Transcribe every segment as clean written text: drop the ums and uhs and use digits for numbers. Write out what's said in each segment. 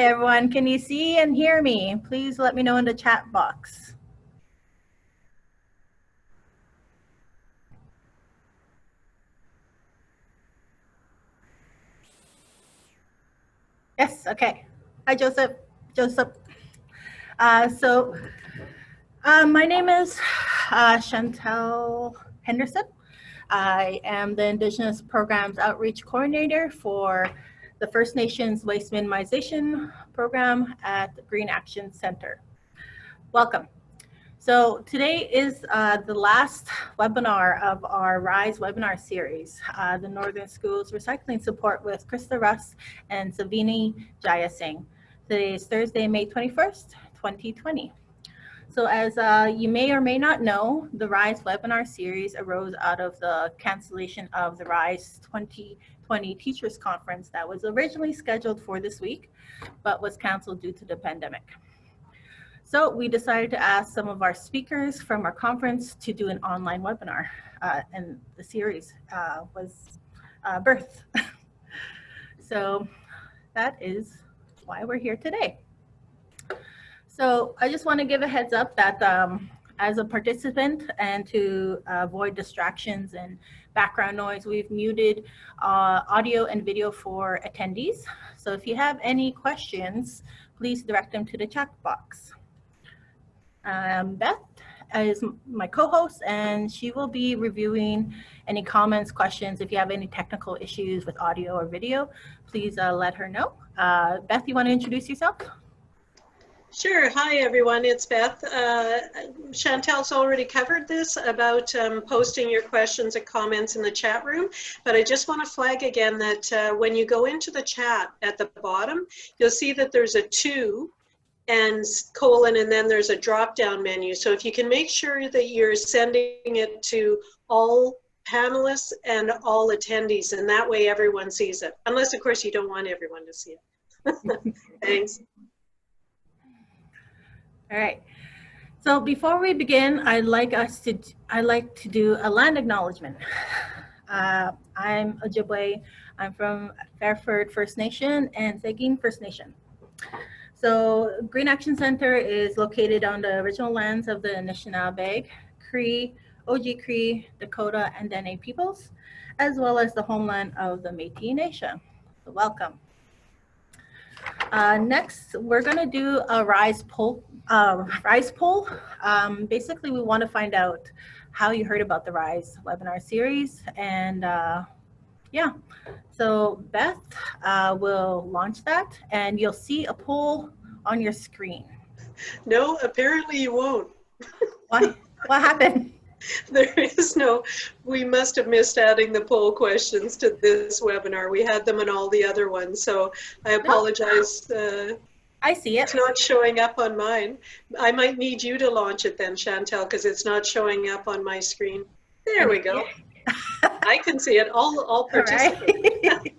everyone. Can you see and hear me? Please let me know in the chat box. Yes, okay. Hi, Joseph. My name is Chantel Henderson. I am the Indigenous Programs Outreach Coordinator for the First Nations Waste Minimization Program at the Green Action Center. Welcome. So today is the last webinar of our RISE webinar series, the Northern Schools Recycling Support with Christa Rust and Savini Jayasinghe. Today is Thursday, May 21st, 2020. So as you may or may not know, the RISE webinar series arose out of the cancellation of the RISE 2020 Teachers Conference that was originally scheduled for this week, but was canceled due to the pandemic. So we decided to ask some of our speakers from our conference to do an online webinar, and the series was birthed. So that is why we're here today. So I just want to give a heads up that as a participant and to avoid distractions and background noise, we've muted audio and video for attendees. So if you have any questions, please direct them to the chat box. Beth is my co-host, and she will be reviewing any comments, questions. If you have any technical issues with audio or video, please let her know. Beth, you want to introduce yourself? Sure. Hi, everyone. It's Beth. Chantel's already covered this about posting your questions and comments in the chat room, but I just want to flag again that when you go into the chat at the bottom, you'll see that there's a 2 and colon, and then there's a drop-down menu. So if you can make sure that you're sending it to all panelists and all attendees, and that way everyone sees it. Unless, of course, you don't want everyone to see it. Thanks. All right. So before we begin, I'd like to do a land acknowledgement. I'm Ojibwe. I'm from Fairford First Nation and Sagin First Nation. So Green Action Center is located on the original lands of the Anishinaabe, Cree, Oji-Cree, Dakota, and Dene peoples, as well as the homeland of the Métis Nation. So welcome. Next, we're going to do a RISE poll. Basically, we want to find out how you heard about the RISE webinar series, and yeah. So Beth will launch that, and you'll see a poll on your screen. No, apparently you won't. Why? What happened? There is no, we must have missed adding the poll questions to this webinar. We had them in all the other ones, so I apologize. I see it. It's not showing up on mine. I might need you to launch it then, Chantel, because it's not showing up on my screen. There we go. I can see it. All participate. Right.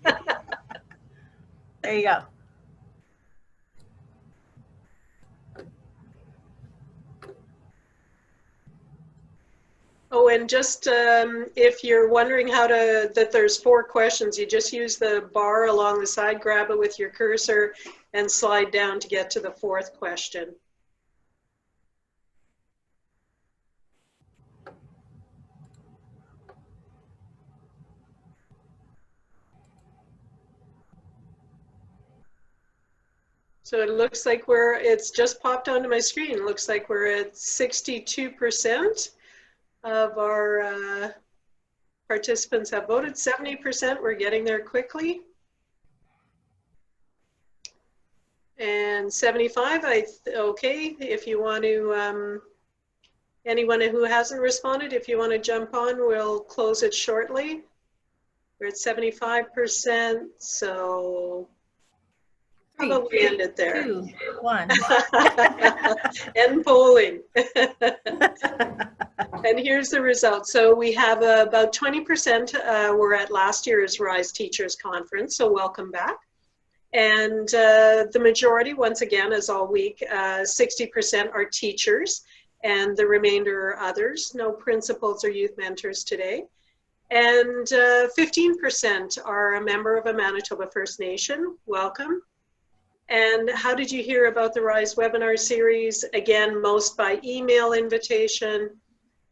There you go. Oh, and just if you're wondering that there's 4 questions, you just use the bar along the side, grab it with your cursor, and slide down to get to the 4th question. So it looks like it's just popped onto my screen. It looks like we're at 62% of our participants have voted. 70%, we're getting there quickly. And 75, okay, if you want to, anyone who hasn't responded, if you want to jump on, we'll close it shortly. We're at 75%, so how about we end it there? 2, 1. End polling. And here's the results. So we have about 20% were at last year's RISE Teachers Conference, so welcome back. And the majority, once again, as all week, 60% are teachers, and the remainder are others. No principals or youth mentors today. And 15% are a member of a Manitoba First Nation. Welcome. And how did you hear about the RISE webinar series? Again, most by email invitation,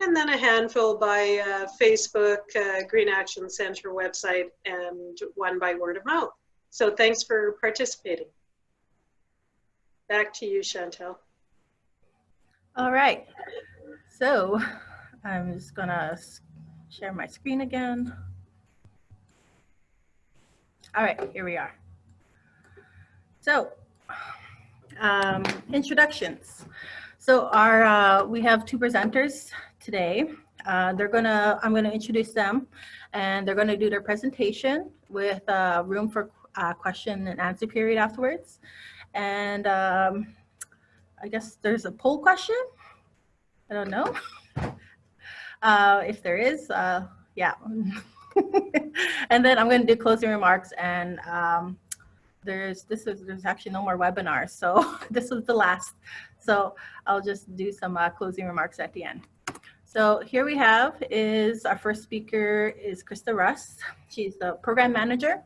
and then a handful by Facebook, Green Action Center website, and one by word of mouth. So thanks for participating. Back to you, Chantal. All right. So I'm just gonna share my screen again. All right, here we are. So introductions. So we have two presenters today. I'm gonna introduce them, and they're gonna do their presentation with room for question and answer period afterwards. And I guess there's a poll question. I don't know if there is. Yeah. And then I'm going to do closing remarks, and there's actually no more webinars, so this was the last. So I'll just do some closing remarks at the end. So here we have our first speaker is Christa Rust. She's the program manager.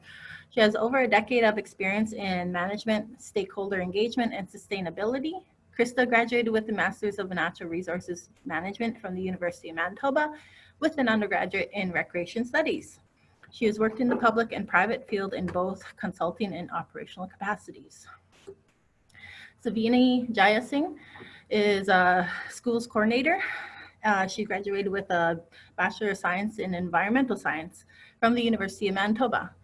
She has over a decade of experience in management, stakeholder engagement, and sustainability. Christa graduated with a Master's of Natural Resources Management from the University of Manitoba with an undergraduate in Recreation Studies. She has worked in the public and private field in both consulting and operational capacities. Savini Jayasinghe is a schools coordinator. She graduated with a Bachelor of Science in Environmental Science from the University of Manitoba.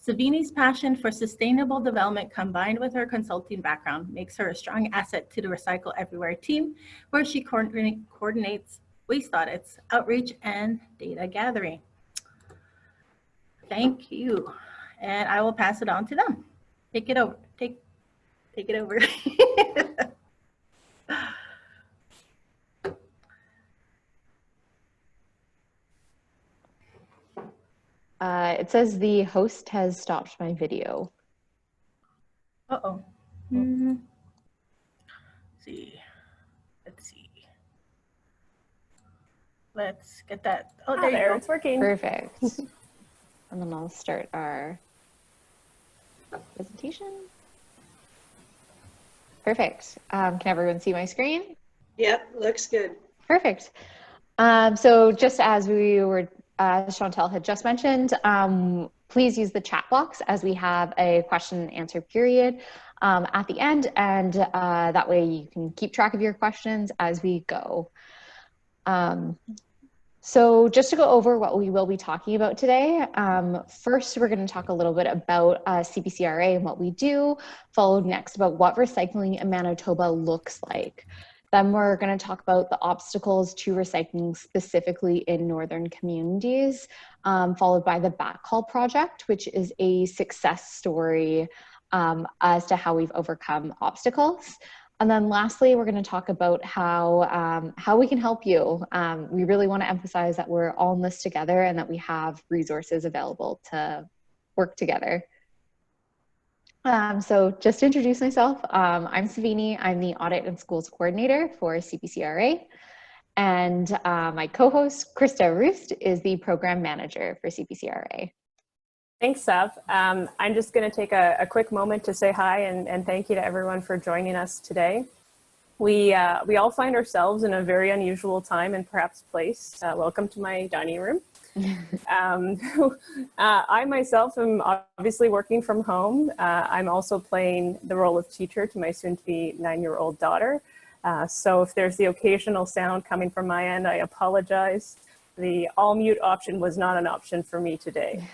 Savini's passion for sustainable development combined with her consulting background makes her a strong asset to the Recycle Everywhere team, where she coordinates waste audits, outreach, and data gathering. Thank you. And I will pass it on to them. Take it over. Take it over. It says the host has stopped my video. Uh-oh. See. Let's get that. Oh, there you go. It's working. Perfect. And then I'll start our presentation. Perfect. Can everyone see my screen? Yep, looks good. Perfect. So just as Chantal had just mentioned, please use the chat box as we have a question and answer period at the end, and that way you can keep track of your questions as we go. So just to go over what we will be talking about today, first we're going to talk a little bit about CPCRA and what we do, followed next about what recycling in Manitoba looks like. Then we're going to talk about the obstacles to recycling specifically in northern communities, followed by the Backhaul Project, which is a success story as to how we've overcome obstacles. And then lastly, we're going to talk about how we can help you. We really want to emphasize that we're all in this together and that we have resources available to work together. So just to introduce myself, I'm Savini. I'm the Audit and Schools Coordinator for CPCRA. And my co-host, Christa Rust, is the Program Manager for CPCRA. Thanks, Sav. I'm just going to take a quick moment to say hi and thank you to everyone for joining us today. We all find ourselves in a very unusual time and perhaps place. Welcome to my dining room. I myself am obviously working from home. I'm also playing the role of teacher to my soon-to-be 9-year-old daughter. So if there's the occasional sound coming from my end, I apologize. The all mute option was not an option for me today.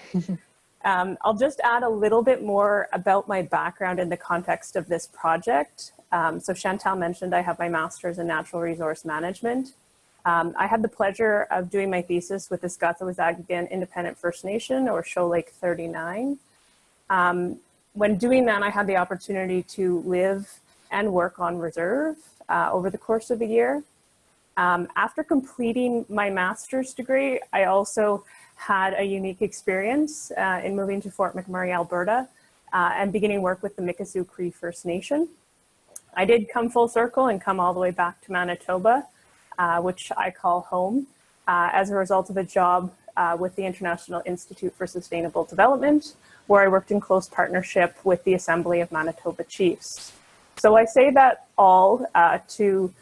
I'll just add a little bit more about my background in the context of this project. So Chantal mentioned I have my master's in natural resource management. I had the pleasure of doing my thesis with the Scottsdale Independent First Nation, or Shoal Lake 39. When doing that, I had the opportunity to live and work on reserve over the course of a year. After completing my master's degree, I also had a unique experience in moving to Fort McMurray, Alberta, and beginning work with the Mikisew Cree First Nation. I did come full circle and come all the way back to Manitoba, which I call home, as a result of a job with the International Institute for Sustainable Development, where I worked in close partnership with the Assembly of Manitoba Chiefs. So I say that all to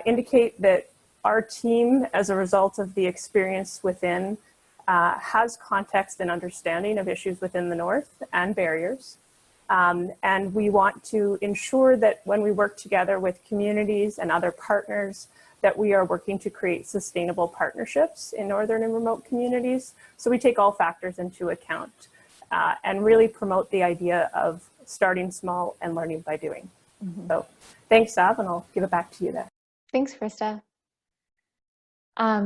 indicate that our team, as a result of the experience within, has context and understanding of issues within the North and barriers. And we want to ensure that when we work together with communities and other partners, that we are working to create sustainable partnerships in northern and remote communities. So we take all factors into account and really promote the idea of starting small and learning by doing. Mm-hmm. So thanks, Sav, and I'll give it back to you there. Thanks, Christa.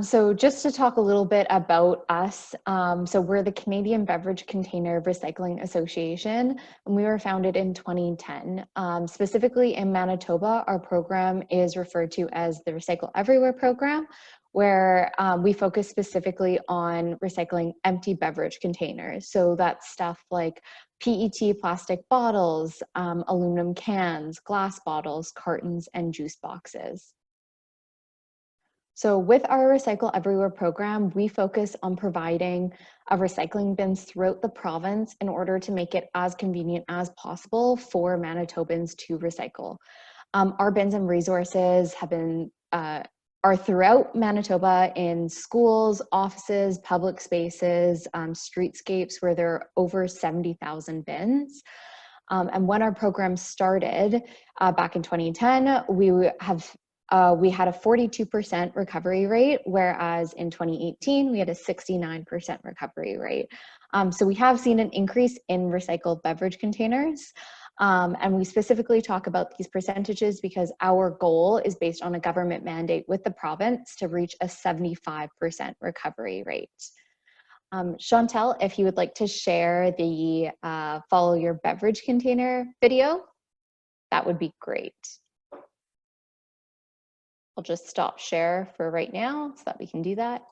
So just to talk a little bit about us, so we're the Canadian Beverage Container Recycling Association, and we were founded in 2010. Specifically in Manitoba, our program is referred to as the Recycle Everywhere program, where we focus specifically on recycling empty beverage containers. So that's stuff like PET plastic bottles, aluminum cans, glass bottles, cartons, and juice boxes. So with our Recycle Everywhere program, we focus on providing recycling bins throughout the province in order to make it as convenient as possible for Manitobans to recycle. Our bins and resources have been are throughout Manitoba in schools, offices, public spaces, streetscapes where there are over 70,000 bins. And when our program started back in 2010, we had a 42% recovery rate, whereas in 2018, we had a 69% recovery rate. So we have seen an increase in recycled beverage containers. And we specifically talk about these percentages because our goal is based on a government mandate with the province to reach a 75% recovery rate. Chantel, if you would like to share the Follow Your Beverage Container video, that would be great. I'll just stop share for right now so that we can do that.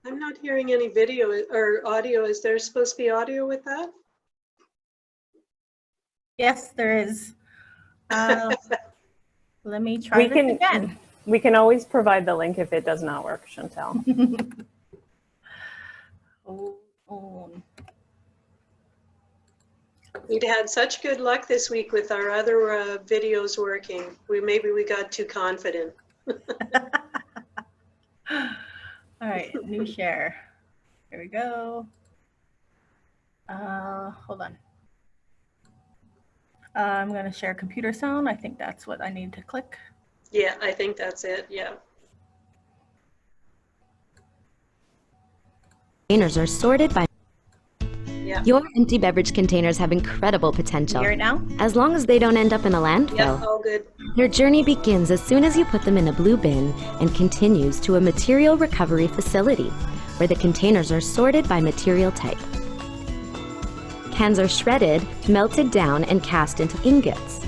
I'm not hearing any video or audio. Is there supposed to be audio with that? Yes, there is. Let me try this again. We can always provide the link if it does not work, Chantel. We'd had such good luck this week with our other videos working. Maybe we got too confident. All right, new share. Here we go. Hold on. I'm going to share computer sound. I think that's what I need to click. Yeah, I think that's it. Yeah. Containers are sorted by. Yeah. Your empty beverage containers have incredible potential. Hear it now? As long as they don't end up in a landfill. Yeah, all good. Their journey begins as soon as you put them in a blue bin and continues to a material recovery facility where the containers are sorted by material type. Cans are shredded, melted down, and cast into ingots.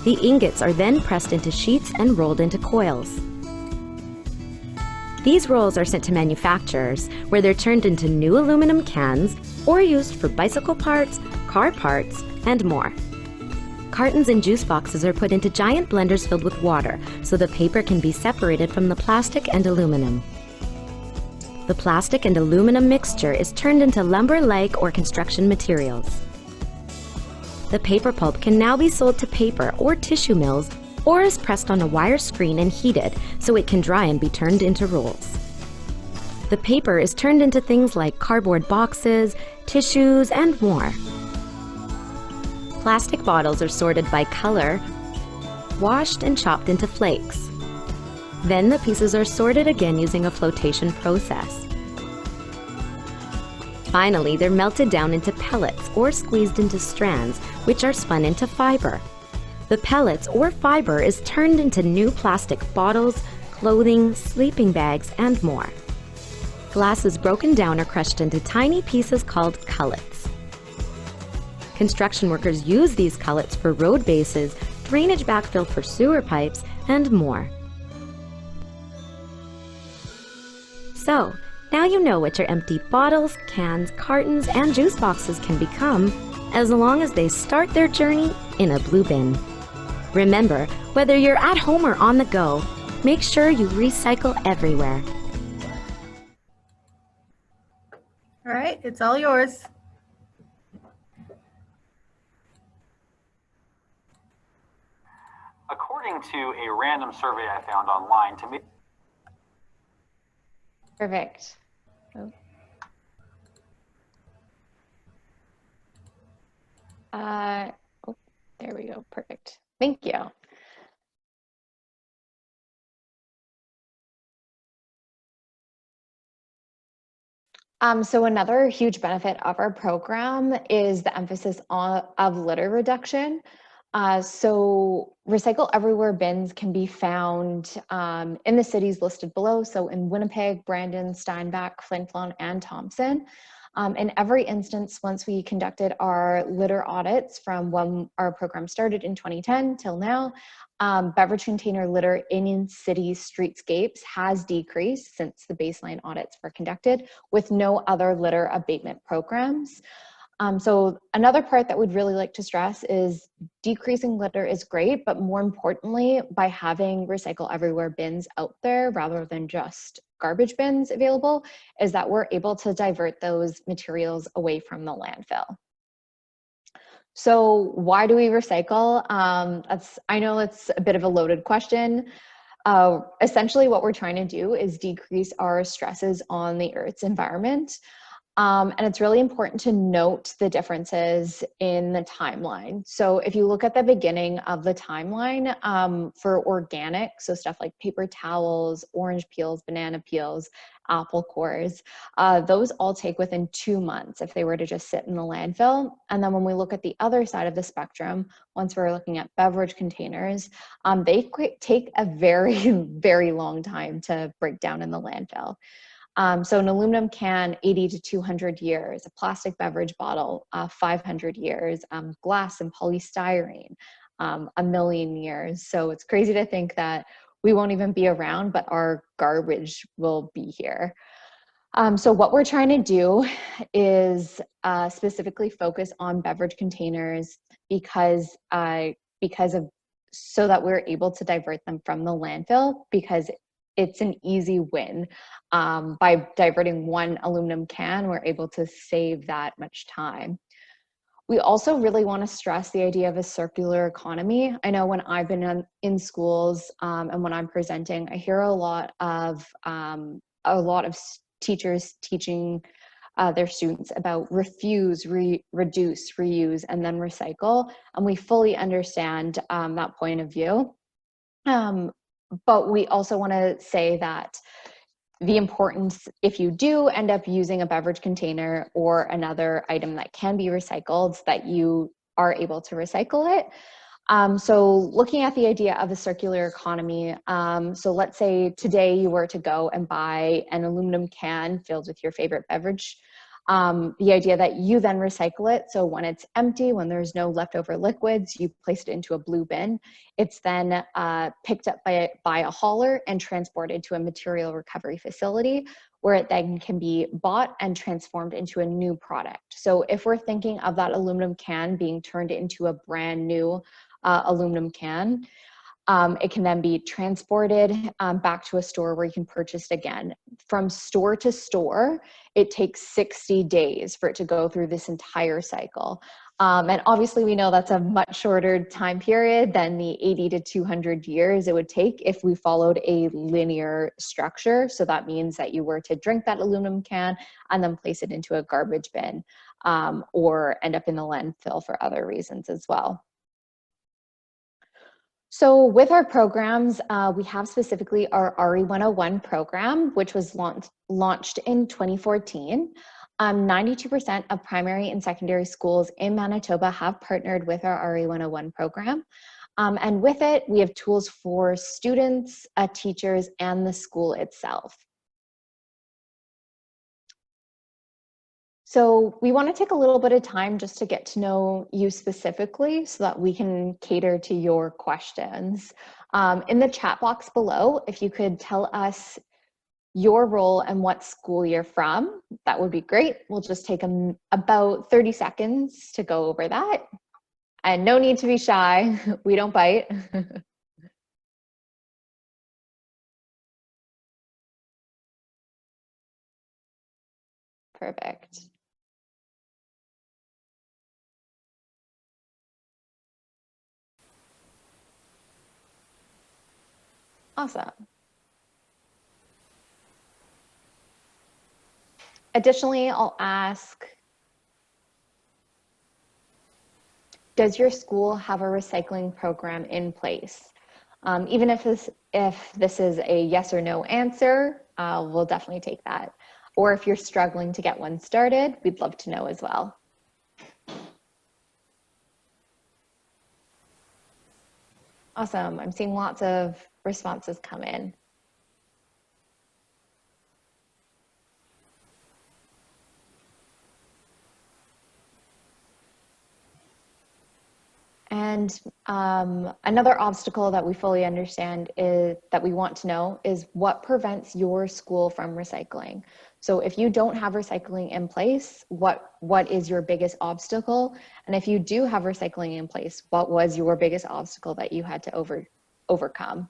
The ingots are then pressed into sheets and rolled into coils. These rolls are sent to manufacturers where they're turned into new aluminum cans or used for bicycle parts, car parts, and more. Cartons and juice boxes are put into giant blenders filled with water so the paper can be separated from the plastic and aluminum. The plastic and aluminum mixture is turned into lumber-like or construction materials. The paper pulp can now be sold to paper or tissue mills or is pressed on a wire screen and heated so it can dry and be turned into rolls. The paper is turned into things like cardboard boxes, tissues, and more. Plastic bottles are sorted by color, washed and chopped into flakes. Then the pieces are sorted again using a flotation process. Finally, they're melted down into pellets or squeezed into strands, which are spun into fiber. The pellets or fiber is turned into new plastic bottles, clothing, sleeping bags, and more. Glass is broken down or crushed into tiny pieces called cullets. Construction workers use these cullets for road bases, drainage backfill for sewer pipes, and more. So, now you know what your empty bottles, cans, cartons, and juice boxes can become, as long as they start their journey in a blue bin. Remember, whether you're at home or on the go, make sure you recycle everywhere. All right, it's all yours. According to a random survey I found online, to me. Perfect. Oh. Oh, there we go. Perfect. Thank you. So another huge benefit of our program is the emphasis of litter reduction. So Recycle Everywhere bins can be found in the cities listed below. So in Winnipeg, Brandon, Steinbach, Flin Flon, and Thompson. In every instance, once we conducted our litter audits from when our program started in 2010 till now, beverage container litter in city streetscapes has decreased since the baseline audits were conducted, with no other litter abatement programs. So another part that we'd really like to stress is decreasing litter is great, but more importantly, by having Recycle Everywhere bins out there rather than just garbage bins available, is that we're able to divert those materials away from the landfill. So why do we recycle? I know it's a bit of a loaded question. Essentially what we're trying to do is decrease our stresses on the Earth's environment. And it's really important to note the differences in the timeline. So if you look at the beginning of the timeline for organic, so stuff like paper towels, orange peels, banana peels, apple cores, those all take within 2 months if they were to just sit in the landfill. And then when we look at the other side of the spectrum, once we're looking at beverage containers, they take a very, very long time to break down in the landfill. So an aluminum can, 80 to 200 years, a plastic beverage bottle, 500 years, glass and polystyrene, 1,000,000 years. So it's crazy to think that we won't even be around, but our garbage will be here. So what we're trying to do is specifically focus on beverage containers because so that we're able to divert them from the landfill, because it's an easy win. By diverting one aluminum can, we're able to save that much time. We also really want to stress the idea of a circular economy. I know when I've been in schools and when I'm presenting, I hear a lot of teachers teaching their students about refuse, reduce, reuse, and then recycle. And we fully understand that point of view. But we also want to say that the importance, if you do end up using a beverage container or another item that can be recycled, that you are able to recycle it. So looking at the idea of a circular economy, so let's say today you were to go and buy an aluminum can filled with your favorite beverage. The idea that you then recycle it, so when it's empty, when there's no leftover liquids, you place it into a blue bin. It's then picked up by a hauler and transported to a material recovery facility, where it then can be bought and transformed into a new product. So if we're thinking of that aluminum can being turned into a brand new aluminum can, it can then be transported back to a store where you can purchase it again. From store to store, it takes 60 days for it to go through this entire cycle. And obviously we know that's a much shorter time period than the 80 to 200 years it would take if we followed a linear structure. So that means that you were to drink that aluminum can and then place it into a garbage bin or end up in the landfill for other reasons as well. So with our programs, we have specifically our RE101 program, which was launched in 2014. 92% of primary and secondary schools in Manitoba have partnered with our RE101 program. And with it, we have tools for students, teachers, and the school itself. So we want to take a little bit of time just to get to know you specifically so that we can cater to your questions. In the chat box below, if you could tell us your role and what school you're from, that would be great. We'll just take about 30 seconds to go over that. And no need to be shy, we don't bite. Perfect. Awesome. Additionally, I'll ask, does your school have a recycling program in place? Even if this is a yes or no answer, we'll definitely take that. Or if you're struggling to get one started, we'd love to know as well. Awesome, I'm seeing lots of responses come in. And another obstacle that we fully understand is that we want to know is what prevents your school from recycling. So if you don't have recycling in place, what is your biggest obstacle? And if you do have recycling in place, what was your biggest obstacle that you had to overcome?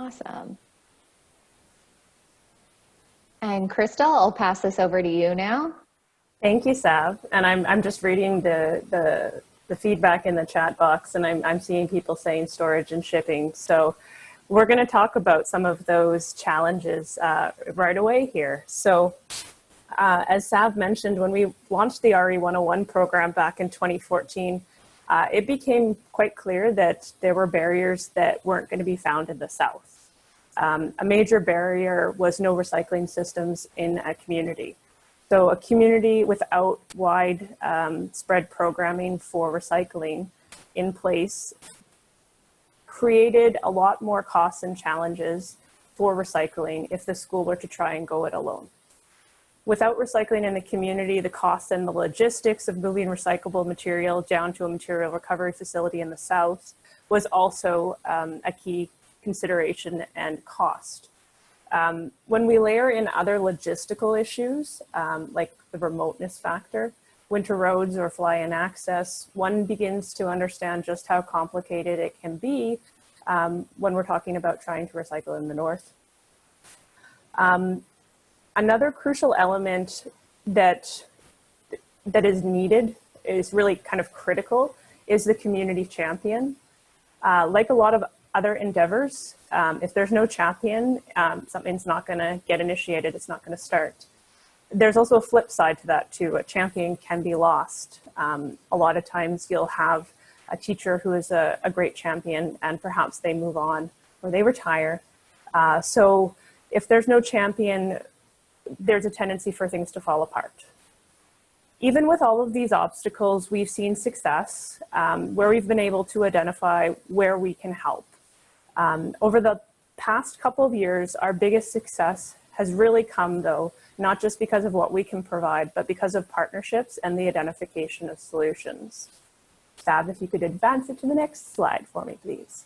Awesome. And Christa, I'll pass this over to you now. Thank you, Sav. And I'm just reading the feedback in the chat box, and I'm seeing people saying storage and shipping. So we're going to talk about some of those challenges right away here. So as Sav mentioned, when we launched the RE 101 program back in 2014, it became quite clear that there were barriers that weren't going to be found in the South. A major barrier was no recycling systems in a community. So a community without wide spread programming for recycling in place created a lot more costs and challenges for recycling if the school were to try and go it alone. Without recycling in the community, the costs and the logistics of moving recyclable material down to a material recovery facility in the South was also a key consideration and cost. When we layer in other logistical issues, like the remoteness factor, winter roads or fly-in access, one begins to understand just how complicated it can be when we're talking about trying to recycle in the North. Another crucial element that is needed, is really kind of critical, is the community champion. Like a lot of other endeavors, if there's no champion, something's not going to get initiated, it's not going to start. There's also a flip side to that too. A champion can be lost. A lot of times you'll have a teacher who is a great champion and perhaps they move on or they retire. So if there's no champion, there's a tendency for things to fall apart. Even with all of these obstacles, we've seen success where we've been able to identify where we can help. Over the past couple of years, our biggest success has really come, though, not just because of what we can provide, but because of partnerships and the identification of solutions. Sav, if you could advance it to the next slide for me, please.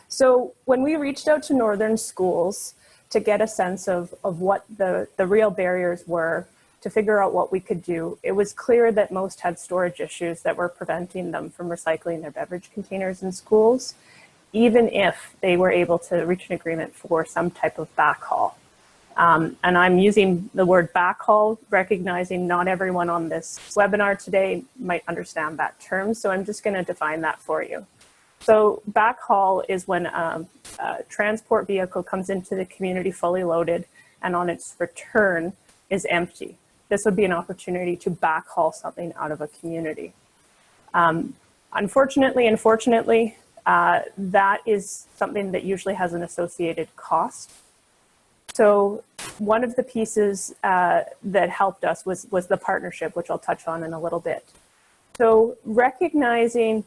So when we reached out to Northern schools to get a sense of what the real barriers were, to figure out what we could do, it was clear that most had storage issues that were preventing them from recycling their beverage containers in schools, even if they were able to reach an agreement for some type of backhaul. And I'm using the word backhaul, recognizing not everyone on this webinar today might understand that term, so I'm just going to define that for you. So backhaul is when a transport vehicle comes into the community fully loaded and on its return is empty. This would be an opportunity to backhaul something out of a community. Unfortunately and fortunately, that is something that usually has an associated cost. So one of the pieces that helped us was the partnership, which I'll touch on in a little bit. So recognizing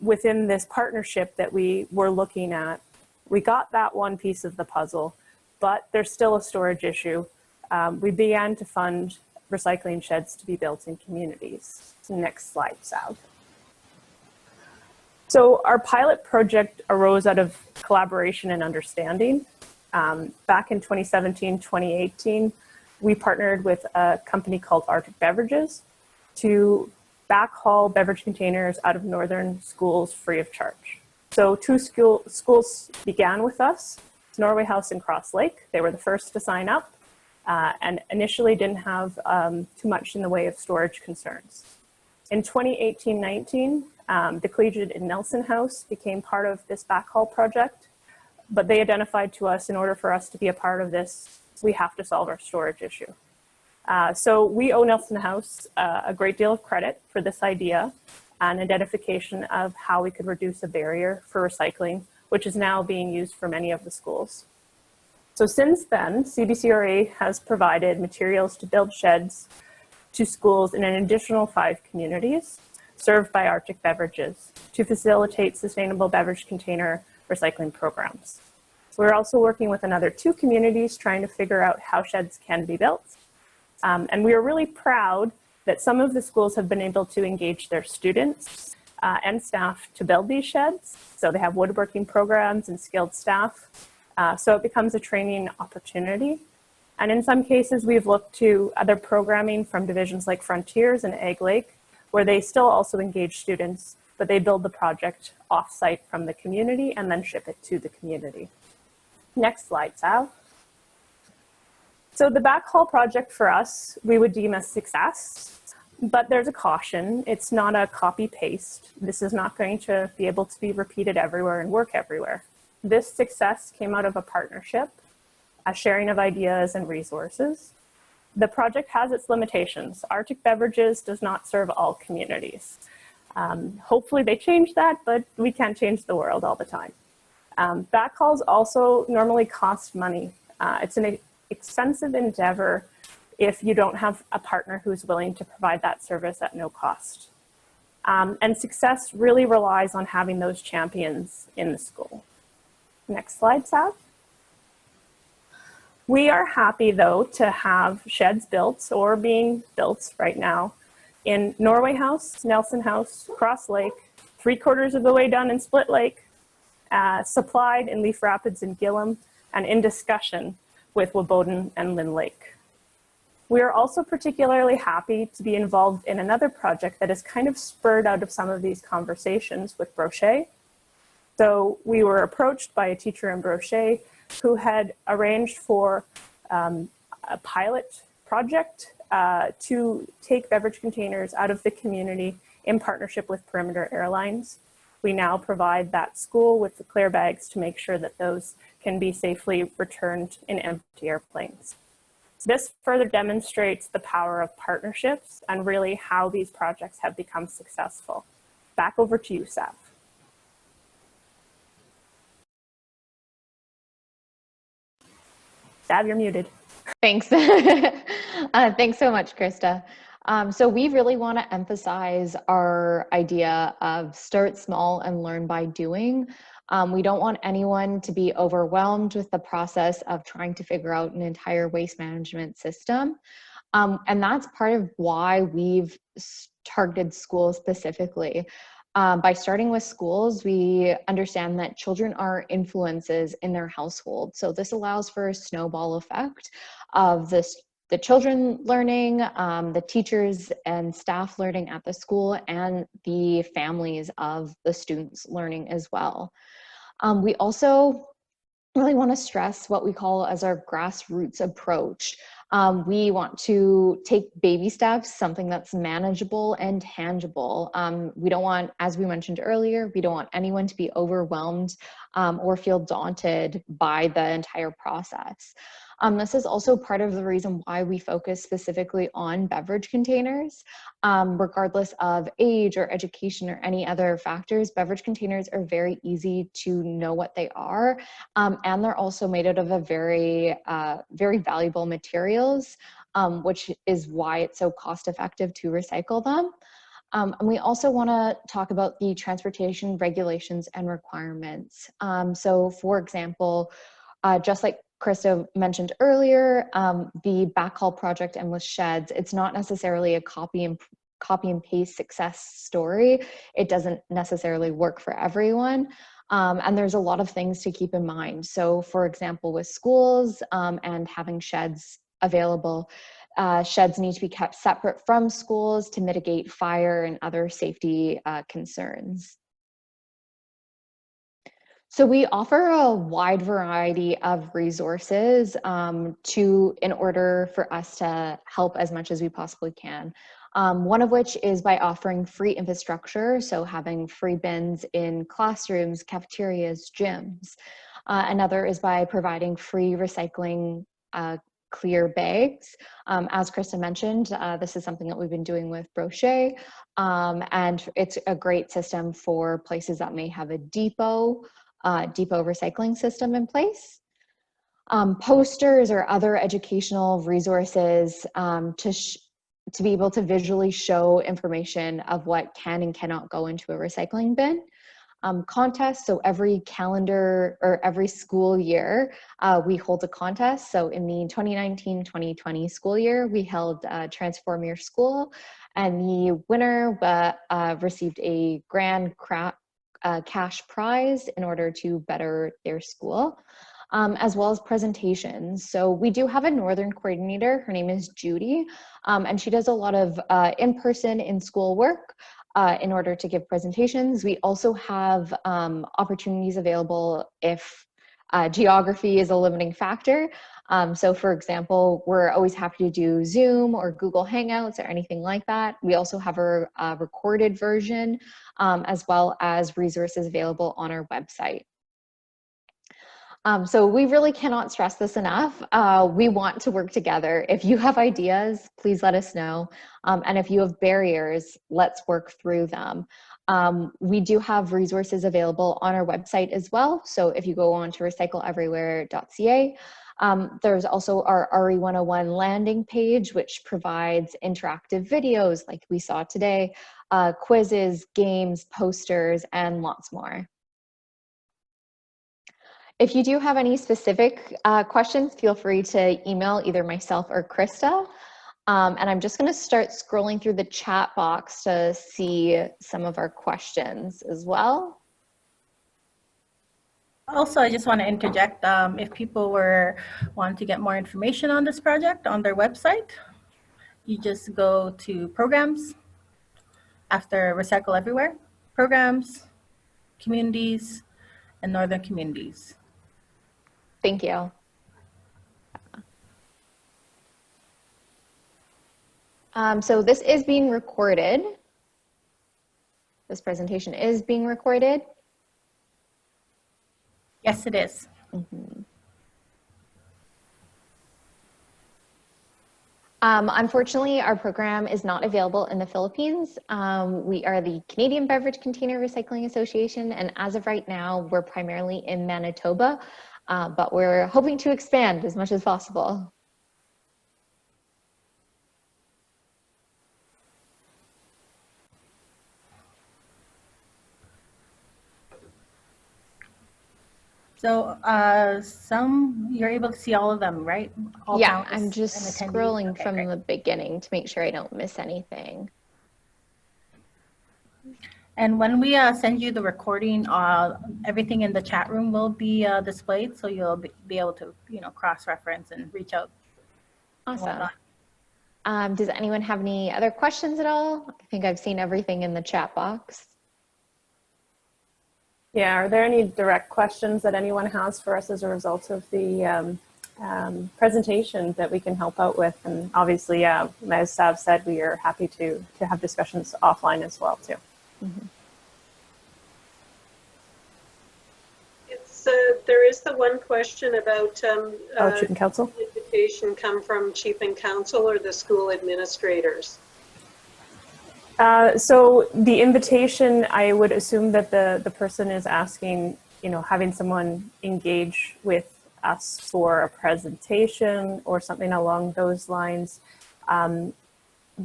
within this partnership that we were looking at, we got that one piece of the puzzle, but there's still a storage issue. We began to fund recycling sheds to be built in communities. Next slide, Sal. So our pilot project arose out of collaboration and understanding. Back in 2017, 2018, we partnered with a company called Arctic Beverages to backhaul beverage containers out of northern schools free of charge. So two schools began with us, Norway House and Cross Lake. They were the first to sign up and initially didn't have too much in the way of storage concerns. In 2018-19, the Collegiate in Nelson House became part of this backhaul project, but they identified to us, in order for us to be a part of this, we have to solve our storage issue. So we owe Nelson House a great deal of credit for this idea and identification of how we could reduce a barrier for recycling, which is now being used for many of the schools. So since then, CBCRA has provided materials to build sheds to schools in an additional 5 communities served by Arctic Beverages to facilitate sustainable beverage container recycling programs. We're also working with another 2 communities trying to figure out how sheds can be built. And we are really proud that some of the schools have been able to engage their students and staff to build these sheds. So they have woodworking programs and skilled staff. So it becomes a training opportunity. And in some cases, we've looked to other programming from divisions like Frontiers and Egg Lake, where they still also engage students, but they build the project off-site from the community and then ship it to the community. Next slide, Sal. So the backhaul project for us, we would deem a success, but there's a caution. It's not a copy-paste. This is not going to be able to be repeated everywhere and work everywhere. This success came out of a partnership, a sharing of ideas and resources. The project has its limitations. Arctic Beverages does not serve all communities. Hopefully they change that, but we can't change the world all the time. Backhauls also normally cost money. It's an expensive endeavor if you don't have a partner who's willing to provide that service at no cost. And success really relies on having those champions in the school. Next slide, Sal. We are happy, though, to have sheds built or being built right now in Norway House, Nelson House, Cross Lake, 3/4 of the way done in Split Lake, supplied in Leaf Rapids and Gillum, and in discussion with Woboden and Lynn Lake. We are also particularly happy to be involved in another project that is kind of spurred out of some of these conversations with Brochet. So we were approached by a teacher in Brochet who had arranged for a pilot project to take beverage containers out of the community in partnership with Perimeter Airlines. We now provide that school with the clear bags to make sure that those can be safely returned in empty airplanes. This further demonstrates the power of partnerships and really how these projects have become successful. Back over to you, Sav. Sav, you're muted. Thanks. Thanks so much, Christa. So we really want to emphasize our idea of start small and learn by doing. We don't want anyone to be overwhelmed with the process of trying to figure out an entire waste management system. And that's part of why we've targeted schools specifically. By starting with schools, we understand that children are influences in their household. So this allows for a snowball effect of the children learning, the teachers and staff learning at the school, and the families of the students learning as well. We also really want to stress what we call as our grassroots approach. We want to take baby steps, something that's manageable and tangible. We don't want, as we mentioned earlier, we don't want anyone to be overwhelmed or feel daunted by the entire process. This is also part of the reason why we focus specifically on beverage containers. Regardless of age or education or any other factors, beverage containers are very easy to know what they are, and they're also made out of a very valuable materials, which is why it's so cost effective to recycle them. And we also want to talk about the transportation regulations and requirements. So for example, just like Christa mentioned earlier, the Backhaul Project and with sheds, it's not necessarily a copy and paste success story. It doesn't necessarily work for everyone. And there's a lot of things to keep in mind. So for example, with schools and having sheds available, sheds need to be kept separate from schools to mitigate fire and other safety concerns. So we offer a wide variety of resources in order for us to help as much as we possibly can. One of which is by offering free infrastructure, so having free bins in classrooms, cafeterias, gyms. Another is by providing free recycling clear bags. As Christa mentioned, this is something that we've been doing with Brochet, and it's a great system for places that may have a depot recycling system in place. Posters or other educational resources to be able to visually show information of what can and cannot go into a recycling bin. Contests, so every calendar or every school year, we hold a contest. So in the 2019-2020 school year, we held Transform Your School, and the winner received a grand cash prize in order to better their school, as well as presentations. So we do have a Northern coordinator. Her name is Judy, and she does a lot of in-person in-school work in order to give presentations. We also have opportunities available if geography is a limiting factor. So for example, we're always happy to do Zoom or Google Hangouts or anything like that. We also have a recorded version, as well as resources available on our website. So we really cannot stress this enough. We want to work together. If you have ideas, please let us know. And if you have barriers, let's work through them. We do have resources available on our website as well. So if you go on to recycleeverywhere.ca, there's also our RE101 landing page, which provides interactive videos like we saw today, quizzes, games, posters, and lots more. If you do have any specific questions, feel free to email either myself or Christa. And I'm just going to start scrolling through the chat box to see some of our questions as well. Also, I just want to interject, if people want to get more information on this project on their website, you just go to programs, after Recycle Everywhere, programs, communities, and Northern communities. Thank you. So this is being recorded. This presentation is being recorded. Yes, it is. Mm-hmm. Unfortunately, our program is not available in the Philippines. We are the Canadian Beverage Container Recycling Association, and as of right now, we're primarily in Manitoba, but we're hoping to expand as much as possible. So you're able to see all of them, right? All yeah, I'm just scrolling okay, from great. the beginning to make sure I don't miss anything. And when we send you the recording, everything in the chat room will be displayed, so you'll be able to, cross-reference and reach out. Awesome. Does anyone have any other questions at all? I think I've seen everything in the chat box. Yeah, are there any direct questions that anyone has for us as a result of the presentation that we can help out with? And obviously, as Sav said, we are happy to have discussions offline as well too. Mm-hmm. there is the one question about Chief and Council. invitation come from Chief and Council or the school administrators. So the invitation, I would assume that the person is asking, you know, having someone engage with us for a presentation or something along those lines.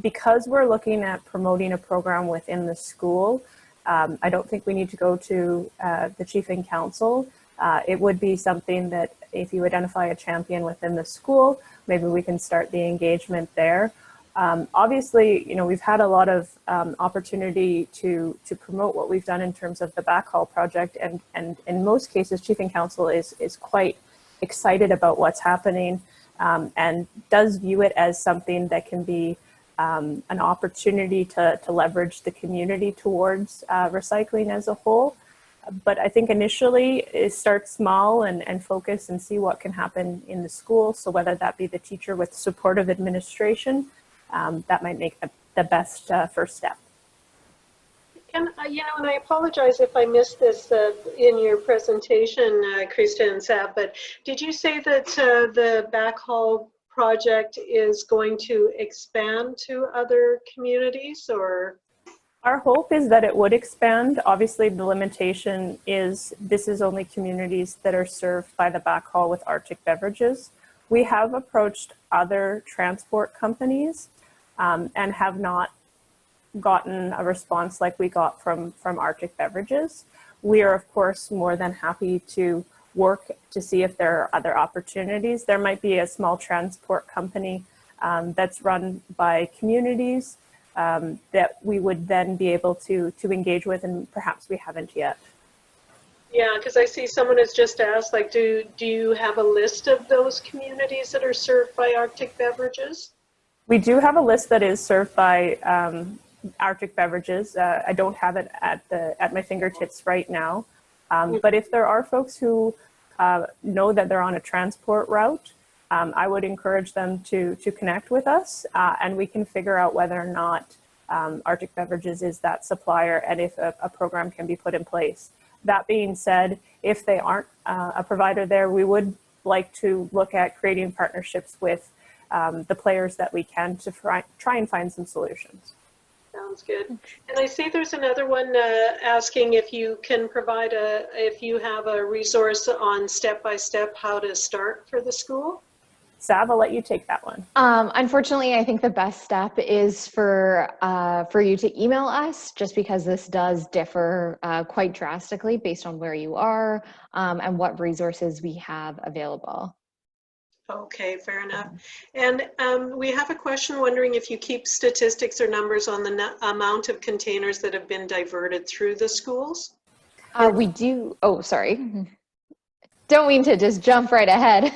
Because we're looking at promoting a program within the school, I don't think we need to go to the Chief and Council. It would be something that if you identify a champion within the school, maybe we can start the engagement there. Obviously, you know, we've had a lot of opportunity to promote what we've done in terms of the Backhaul Project, and in most cases, Chief and Council is quite excited about what's happening and does view it as something that can be an opportunity to leverage the community towards recycling as a whole. But I think initially it starts small and focus and see what can happen in the school. So whether that be the teacher with supportive administration, that might make the best first step. And, you know, and I apologize if I missed this in your presentation, Christa and Sav, but did you say that the Backhaul Project is going to expand to other communities, or? Our hope is that it would expand. Obviously, the limitation is this is only communities that are served by the Backhaul with Arctic Beverages. We have approached other transport companies and have not gotten a response like we got from Arctic Beverages. We are, of course, more than happy to work to see if there are other opportunities. There might be a small transport company that's run by communities that we would then be able to engage with, and perhaps we haven't yet. Yeah, because I see someone has just asked, like, do you have a list of those communities that are served by Arctic Beverages? We do have a list that is served by Arctic Beverages. I don't have it at my fingertips right now. But if there are folks who know that they're on a transport route, I would encourage them to connect with us, and we can figure out whether or not Arctic Beverages is that supplier and if a program can be put in place. That being said, if they aren't a provider there, we would like to look at creating partnerships with the players that we can to try and find some solutions. Sounds good. And I see there's another one asking if you can provide if you have a resource on step-by-step how to start for the school. Sav, I'll let you take that one. Unfortunately, I think the best step is for you to email us, just because this does differ quite drastically based on where you are and what resources we have available. Okay, fair enough. And we have a question wondering if you keep statistics or numbers on the amount of containers that have been diverted through the schools? We do. Oh, sorry. Don't mean to just jump right ahead.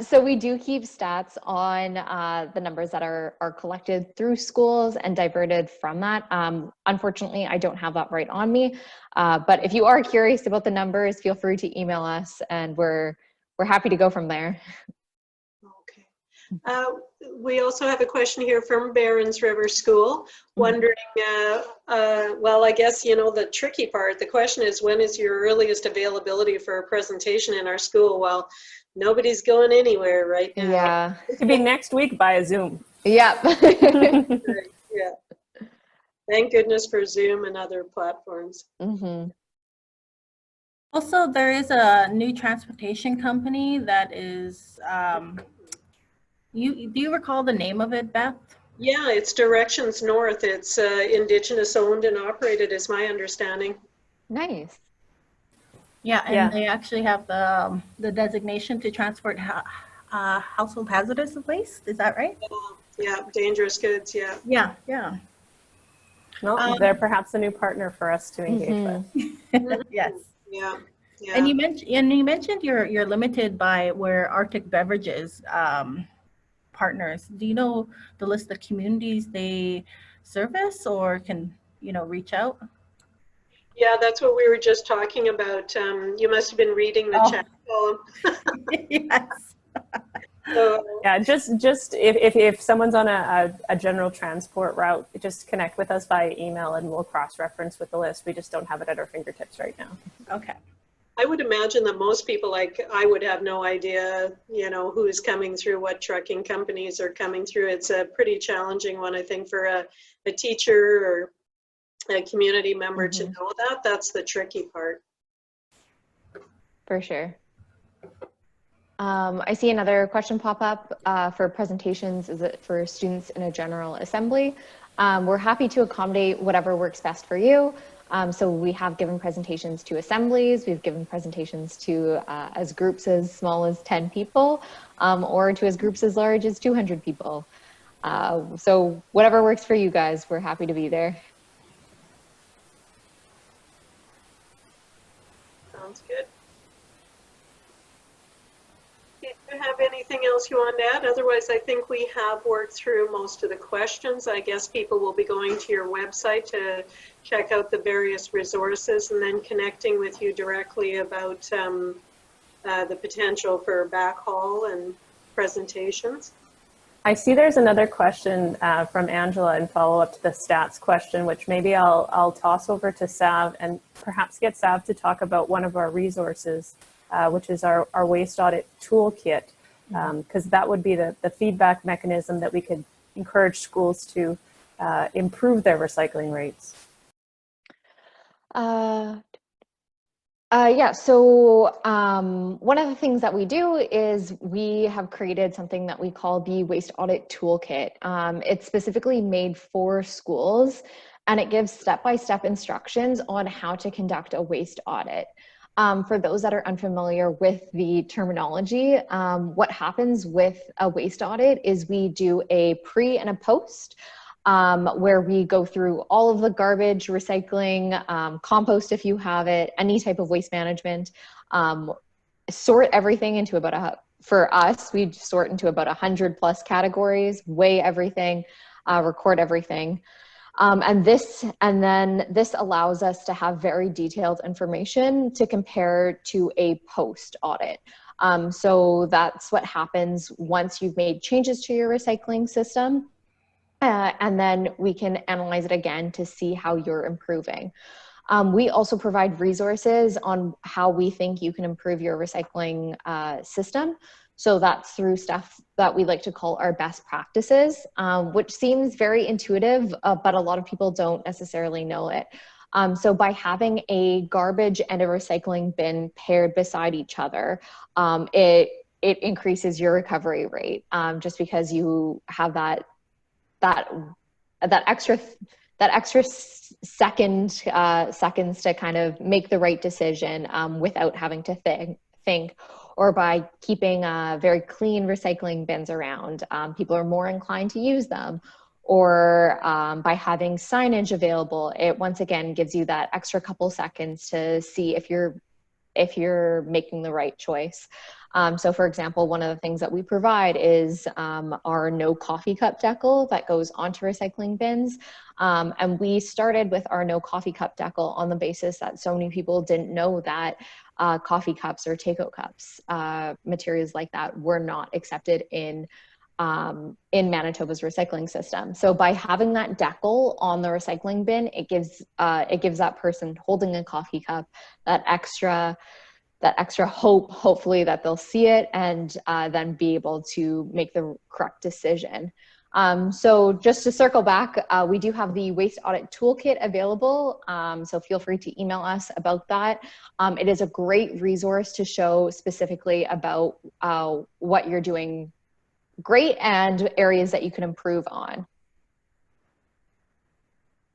So we do keep stats on the numbers that are collected through schools and diverted from that. Unfortunately, I don't have that right on me. But if you are curious about the numbers, feel free to email us, and we're happy to go from there. Okay. We also have a question here from Barons River School, wondering, well, I guess, you know, the tricky part, the question is, when is your earliest availability for a presentation in our school? Well, nobody's going anywhere right now. Yeah. It could be next week via Zoom. Yeah. Yeah. Thank goodness for Zoom and other platforms. Mm-hmm. Also, there is a new transportation company that is, do you recall the name of it, Beth? Yeah, it's Directions North. It's Indigenous owned and operated, is my understanding. Nice. Yeah, and they actually have the designation to transport household hazardous waste. Is that right? Yeah, dangerous goods. Yeah. Yeah, yeah. Well, they're perhaps a new partner for us to engage with. Yes. Yeah. Yeah. And you mentioned you're limited by where Arctic Beverages partners. Do you know the list of communities they service, or can reach out? Yeah, that's what we were just talking about. You must have been reading the chat column. Yes. So, Yeah, just if someone's on a general transport route, just connect with us via email and we'll cross-reference with the list. We just don't have it at our fingertips right now. Okay. I would imagine that most people, like I would have no idea, you know, who's coming through, what trucking companies are coming through. It's a pretty challenging one, I think, for a teacher or a community member to know that. That's the tricky part. For sure. I see another question pop up for presentations. Is it for students in a general assembly? We're happy to accommodate whatever works best for you. So we have given presentations to assemblies, we've given presentations to as groups as small as 10 people, or to as groups as large as 200 people. So whatever works for you guys, we're happy to be there. Sounds good. Do you have anything else you want to add? Otherwise, I think we have worked through most of the questions. I guess people will be going to your website to check out the various resources and then connecting with you directly about the potential for backhaul and presentations. I see there's another question from Angela in follow-up to the stats question, which maybe I'll toss over to Sav and perhaps get Sav to talk about one of our resources, which is our waste audit toolkit, because that would be the feedback mechanism that we could encourage schools to improve their recycling rates. Yeah, so one of the things that we do is we have created something that we call the Waste Audit Toolkit. It's specifically made for schools, and it gives step-by-step instructions on how to conduct a waste audit. For those that are unfamiliar with the terminology, what happens with a waste audit is we do a pre and a post, where we go through all of the garbage, recycling, compost if you have it, any type of waste management, sort everything into about for us, we sort into about 100+ categories, weigh everything, record everything. And then this allows us to have very detailed information to compare to a post audit. So that's what happens once you've made changes to your recycling system. And then we can analyze it again to see how you're improving. We also provide resources on how we think you can improve your recycling system. So that's through stuff that we like to call our best practices, which seems very intuitive, but a lot of people don't necessarily know it. So by having a garbage and a recycling bin paired beside each other, it increases your recovery rate, just because you have that extra seconds to kind of make the right decision without having to think, or by keeping very clean recycling bins around, people are more inclined to use them, or by having signage available, it once again gives you that extra couple seconds to see if you're making the right choice. So for example, one of the things that we provide is our no coffee cup decal that goes onto recycling bins. And we started with our no coffee cup decal on the basis that so many people didn't know that coffee cups or takeout cups, materials like that, were not accepted in Manitoba's recycling system. So by having that decal on the recycling bin, it gives that person holding a coffee cup that extra hope, hopefully, that they'll see it and then be able to make the correct decision. So just to circle back, we do have the Waste Audit Toolkit available, so feel free to email us about that. It is a great resource to show specifically about what you're doing great and areas that you can improve on.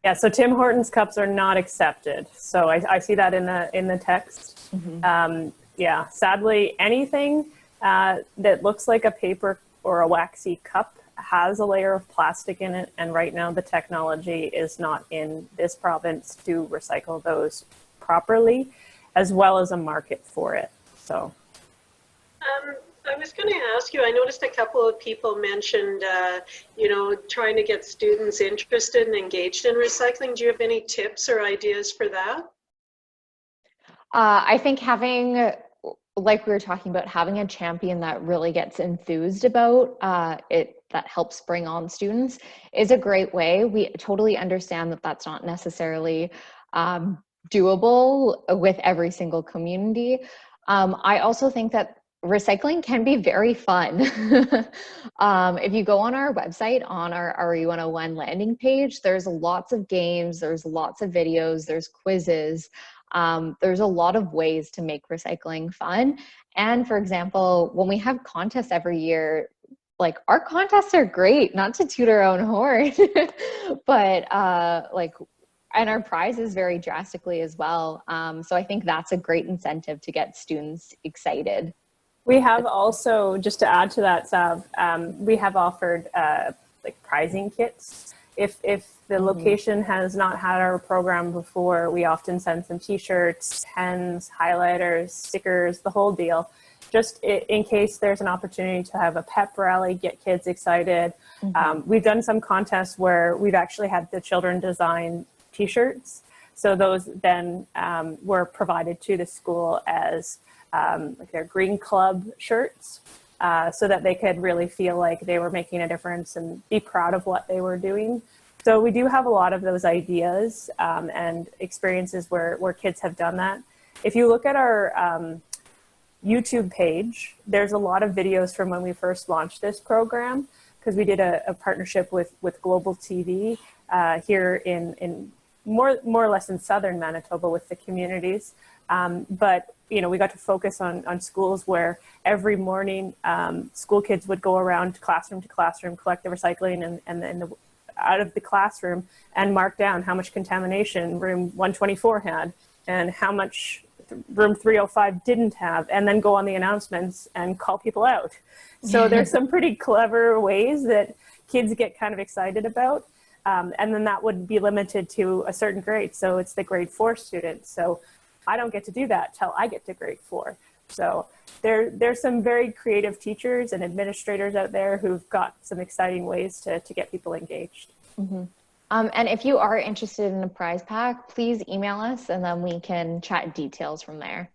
Yeah, so Tim Hortons cups are not accepted. So I see that in the text. Mm-hmm. Yeah, sadly, anything that looks like a paper or a waxy cup has a layer of plastic in it, and right now the technology is not in this province to recycle those properly, as well as a market for it. So. I was going to ask you, I noticed a couple of people mentioned, trying to get students interested and engaged in recycling. Do you have any tips or ideas for that? I think having, like we were talking about, having a champion that really gets enthused about it, that helps bring on students, is a great way. We totally understand that that's not necessarily doable with every single community. I also think that recycling can be very fun. If you go on our website, on our RE101 landing page, there's lots of games, there's lots of videos, there's quizzes. There's a lot of ways to make recycling fun. And for example, when we have contests every year, like our contests are great, not to toot our own horn, but and our prizes vary drastically as well. So I think that's a great incentive to get students excited. We have also, just to add to that, Sav, we have offered like prizing kits. If the location has not had our program before, we often send some t-shirts, pens, highlighters, stickers, the whole deal, just in case there's an opportunity to have a pep rally, get kids excited. We've done some contests where we've actually had the children design t-shirts. So those then were provided to the school as like their Green Club shirts, so that they could really feel like they were making a difference and be proud of what they were doing. So we do have a lot of those ideas and experiences where kids have done that. If you look at our YouTube page, there's a lot of videos from when we first launched this program, because we did a partnership with Global TV here in more or less in southern Manitoba with the communities. But you know, we got to focus on schools where every morning school kids would go around classroom to classroom, collect the recycling and then out of the classroom and mark down how much contamination room 124 had and how much room 305 didn't have, and then go on the announcements and call people out. So there's some pretty clever ways that kids get kind of excited about. And then that would be limited to a certain grade. So it's the grade 4 students. So I don't get to do that till I get to grade 4. So there's some very creative teachers and administrators out there who've got some exciting ways to get people engaged. And if you are interested in a prize pack, please email us and then we can chat details from there.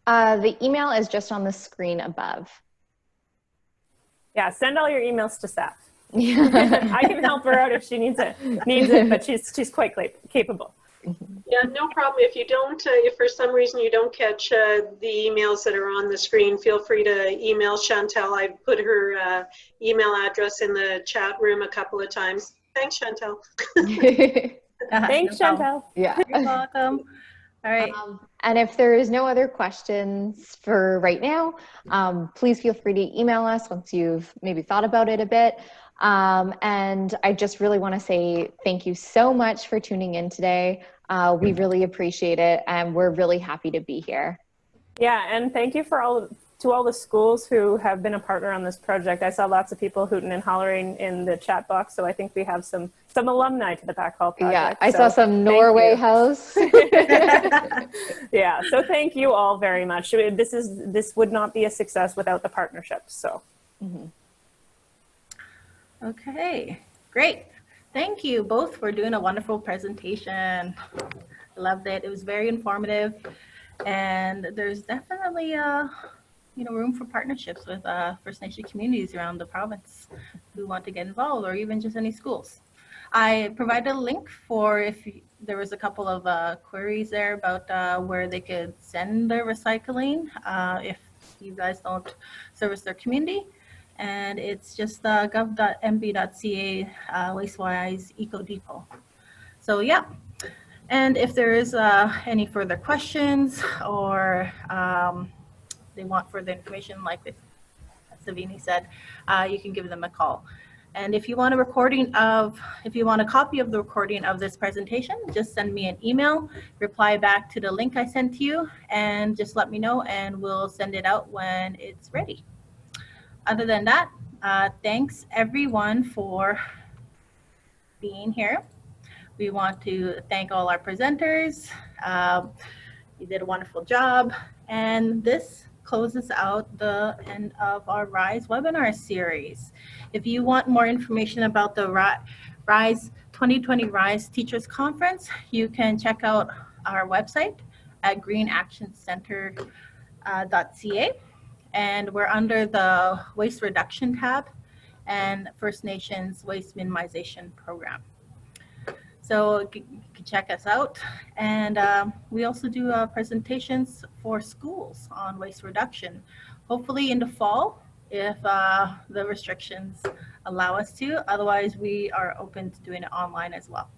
The email is just on the screen above. Yeah, send all your emails to Seth. I can help her out if she needs it, but she's quite capable. Yeah, no problem. If you don't, if for some reason you don't catch the emails that are on the screen, feel free to email Chantel. I put her email address in the chat room a couple of times. Thanks, Chantel. Thanks, Chantel. Yeah. You're welcome. All right. And if there is no other questions for right now, please feel free to email us once you've maybe thought about it a bit. And I just really want to say thank you so much for tuning in today. We really appreciate it, and we're really happy to be here. Yeah, and thank you to all the schools who have been a partner on this project. I saw lots of people hooting and hollering in the chat box, so I think we have some alumni to the Backhaul Project. Yeah, I saw some Norway House. Yeah, so thank you all very much. This would not be a success without the partnership. So. Okay, great. Thank you both for doing a wonderful presentation. I loved it. It was very informative, and there's definitely room for partnerships with First Nation communities around the province who want to get involved, or even just any schools. I provided a link for if there was a couple of queries there about where they could send their recycling if you guys don't service their community. And it's just gov.mb.ca Wastewise Eco Depot. So yeah, and if there is any further questions or they want further information, like Savini said, you can give them a call. And if you want a copy of the recording of this presentation, just send me an email, reply back to the link I sent to you, and just let me know, and we'll send it out when it's ready. Other than that, thanks everyone for being here. We want to thank all our presenters. You did a wonderful job. And this closes out the end of our RISE webinar series. If you want more information about the RISE 2020 RISE Teachers Conference, you can check out our website at greenactioncenter.ca. And we're under the waste reduction tab. and First Nations waste minimization program. So you can check us out. And we also do presentations for schools on waste reduction, hopefully in the fall if the restrictions allow us to. Otherwise, we are open to doing it online as well.